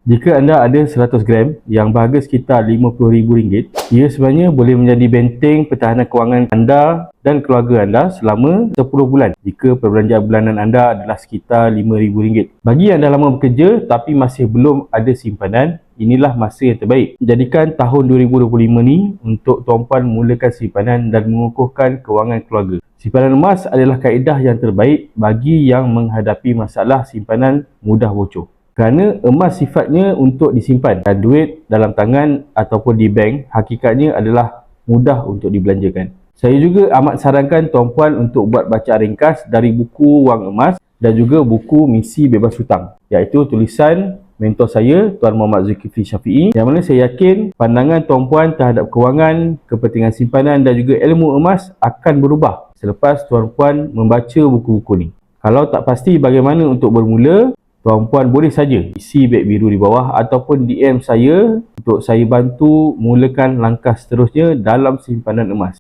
Jika anda ada 100 gram yang berharga sekitar RM50,000, ia sebenarnya boleh menjadi benteng pertahanan kewangan anda dan keluarga anda selama 10 bulan jika perbelanjaan bulanan anda adalah sekitar RM5,000. Bagi yang dah lama bekerja tapi masih belum ada simpanan, inilah masa yang terbaik. Jadikan tahun 2025 ni untuk tuan-puan mulakan simpanan dan mengukuhkan kewangan keluarga. Simpanan emas adalah kaedah yang terbaik bagi yang menghadapi masalah simpanan mudah bocor. Kerana emas sifatnya untuk disimpan dan duit dalam tangan ataupun di bank hakikatnya adalah mudah untuk dibelanjakan. Saya juga amat sarankan tuan-puan untuk buat bacaan ringkas dari buku Wang Emas dan juga buku Misi Bebas Hutang, iaitu tulisan mentor saya, Tuan Muhammad Zulkifli Syafiee, yang mana saya yakin pandangan tuan-puan terhadap kewangan, kepentingan simpanan dan juga ilmu emas akan berubah selepas tuan-puan membaca buku-buku ni. Kalau tak pasti bagaimana untuk bermula, tuan-puan boleh saja isi beg biru di bawah ataupun DM saya untuk saya bantu mulakan langkah seterusnya dalam simpanan emas.